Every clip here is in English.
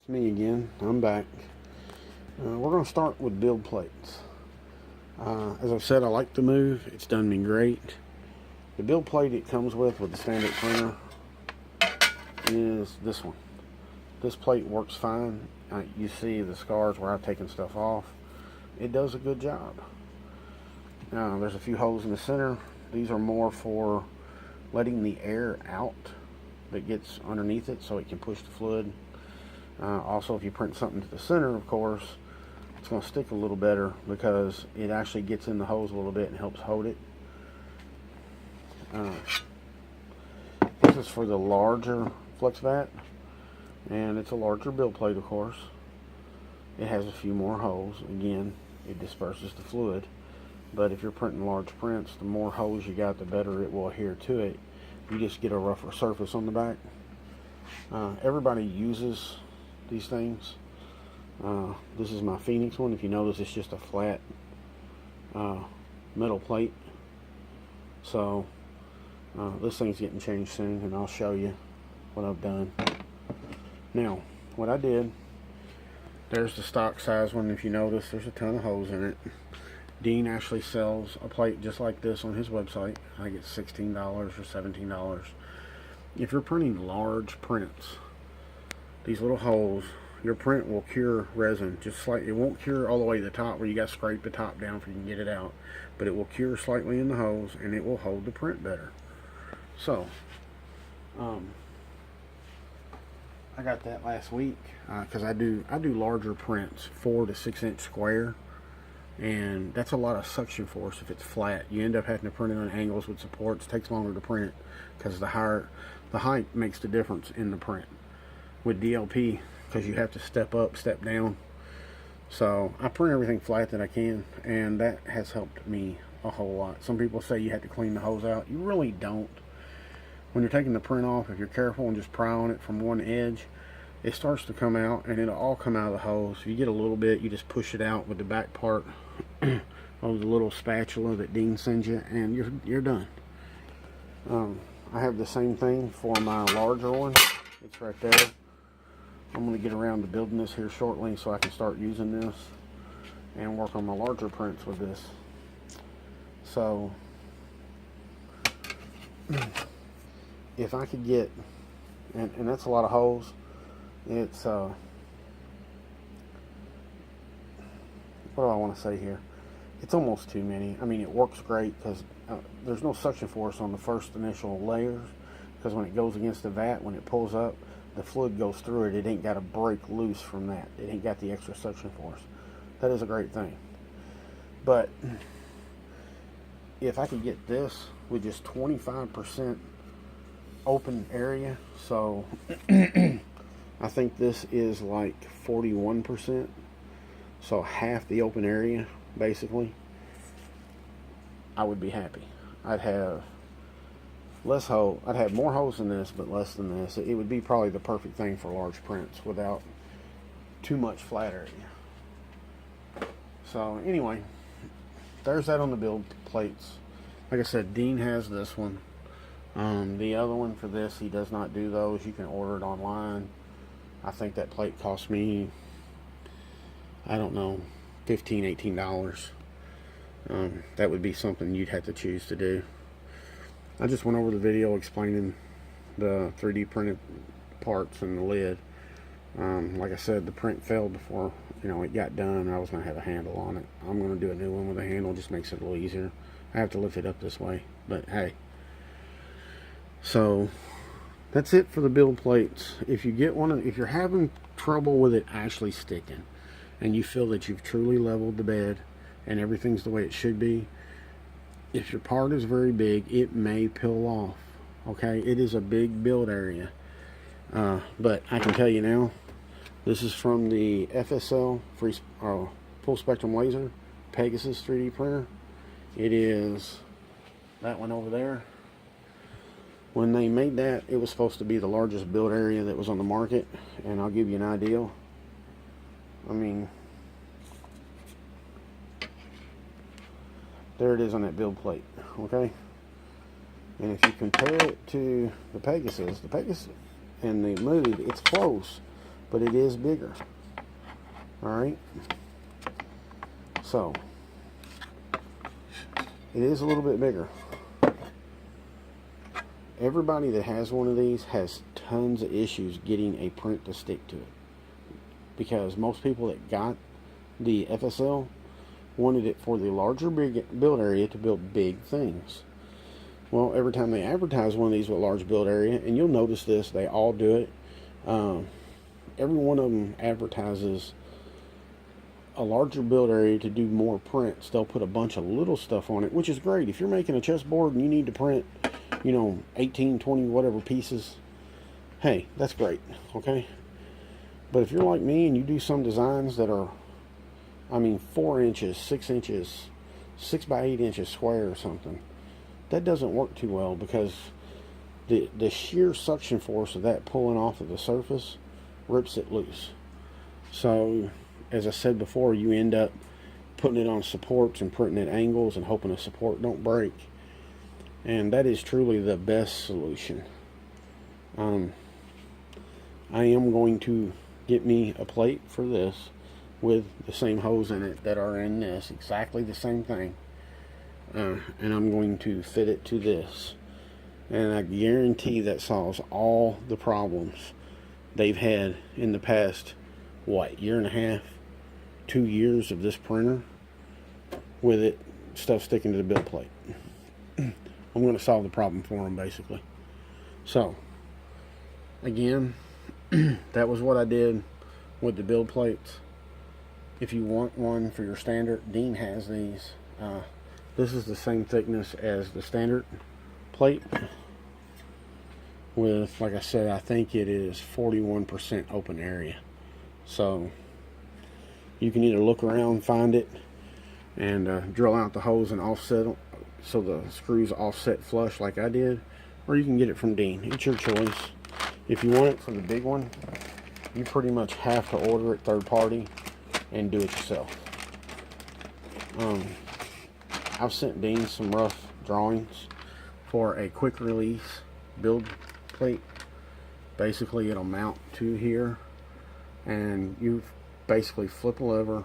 It's me again. I'm back. We're going to start with build plates. As I've said, I like the Move. It's done me great. The build plate it comes with the standard printer is this one. This plate works fine. You see the scars where I've taken stuff off. It does a good job. There's a few holes in the center. These are more for letting the air out that gets underneath it so it can push the fluid. Also, if you print something to the center, of course, it's going to stick a little better because it actually gets in the holes a little bit and helps hold it. This is for the larger flex vat, and it's a larger build plate, of course. It has a few more holes. Again, it disperses the fluid, but if you're printing large prints, the more holes you got, the better it will adhere to it. You just get a rougher surface on the back. Everybody uses these things. This is my Phoenix one. If you notice, it's just a flat metal plate. So this thing's getting changed soon, and I'll show you what I've done. Now, what I did, there's the stock size one. If you notice, there's a ton of holes in it. Dean actually sells a plate just like this on his website. I think it's $16 or $17. If you're printing large prints, these little holes, your print will cure resin just slightly. It won't cure all the way to the top where you got to scrape the top down so you can get it out, but it will cure slightly in the holes, and it will hold the print better. So I got that last week because I do larger prints, 4 to 6 inch square, and that's a lot of suction force. If it's flat, you end up having to print it on angles with supports. It takes longer to print because the height makes the difference in the print. With DLP, because you have to step up, step down. So I print everything flat that I can, and that has helped me a whole lot. Some people say you have to clean the hose out. You really don't. When you're taking the print off, if you're careful and just pry on it from one edge, it starts to come out, and it'll all come out of the hose. If you get a little bit, you just push it out with the back part of the little spatula that Dean sends you, and you're done. I have the same thing for my larger one. It's right there. I'm going to get around to building this here shortly so I can start using this and work on my larger prints with this. So if I could get, and that's a lot of holes, it's what do I want to say here, it's almost too many. I mean, it works great because there's no suction force on the first initial layers, because when it goes against the vat, when it pulls up, the fluid goes through it. It ain't got to break loose from that. It ain't got the extra suction force. That is a great thing. But if I could get this with just 25% open area, so I think this is like 41%, so half the open area basically, I would be happy. I'd have less hole. I'd have more holes than this, but less than this. It would be probably the perfect thing for large prints without too much flat area. So anyway, there's that on the build plates. Like I said, Dean has this one. The other one for this, he does not do those. You can order it online. I think that plate cost me, I don't know, $15, $18. That would be something you'd have to choose to do. I just went over the video explaining the 3D printed parts and the lid. Like I said, the print failed before it got done. I was going to have a handle on it. I'm going to do a new one with a handle. It just makes it a little easier. I have to lift it up this way, but hey. So that's it for the build plates. If you get if you're having trouble with it actually sticking, and you feel that you've truly leveled the bed and everything's the way it should be, if your part is very big, it may peel off. Okay, it is a big build area, but I can tell you now, this is from the FSL full spectrum laser Pegasus 3D printer. It is that one over there. When they made that, it was supposed to be the largest build area that was on the market, and I'll give you an idea. I mean, there it is on that build plate, okay? And if you compare it to the Pegasus and the Move, it's close, but it is bigger. Alright, so it is a little bit bigger. Everybody that has one of these has tons of issues getting a print to stick to it, because most people that got the FSL wanted it for the larger build area to build big things. Well, every time they advertise one of these with large build area, and you'll notice this, they all do it. Every one of them advertises a larger build area to do more prints. They'll put a bunch of little stuff on it, which is great. If you're making a chessboard and you need to print, you know, 18, 20, whatever pieces, hey, that's great, okay? But if you're like me and you do some designs that are, I mean, 4 inches, 6 inches, 6 by 8 inches square or something, that doesn't work too well, because the sheer suction force of that pulling off of the surface rips it loose. So, as I said before, you end up putting it on supports and printing at angles and hoping the support don't break. And that is truly the best solution. I am going to get me a plate for this with the same holes in it that are in this, exactly the same thing. And I'm going to fit it to this. And I guarantee that solves all the problems they've had in the past, what, year and a half, 2 years of this printer with it, stuff sticking to the build plate. I'm going to solve the problem for them, basically. So, again, that was what I did with the build plates. If you want one for your standard, Dean has these. This is the same thickness as the standard plate, with, like I said, I think it is 41% open area. So you can either look around, find it, and drill out the holes and offset them so the screws offset flush like I did, or you can get it from Dean. It's your choice. If you want it for the big one, you pretty much have to order it third party and do it yourself. I've sent Dean some rough drawings for a quick release build plate. Basically, it'll mount to here, and you basically flip a lever,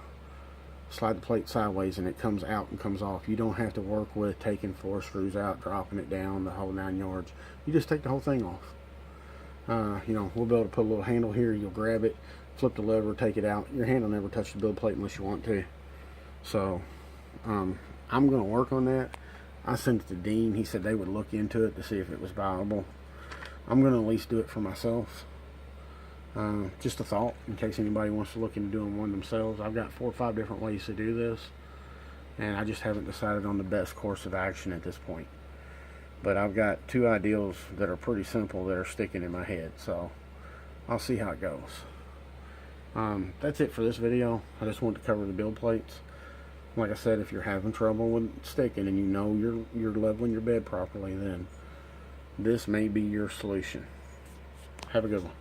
slide the plate sideways, and it comes out and comes off. You don't have to work with taking 4 screws out, dropping it down the whole 9 yards. You just take the whole thing off. You know, we'll be able to put a little handle here. You'll grab it, flip the lever, take it out. Your hand will never touch the build plate unless you want to. So I'm going to work on that. I sent it to Dean. He said they would look into it to see if it was viable. I'm going to at least do it for myself. Just a thought, in case anybody wants to look into doing one themselves. I've got 4 or 5 different ways to do this, and I just haven't decided on the best course of action at this point. But I've got 2 ideals that are pretty simple that are sticking in my head, so I'll see how it goes. That's it for this video. I just wanted to cover the build plates. Like I said, if you're having trouble with sticking and you know you're leveling your bed properly, then this may be your solution. Have a good one.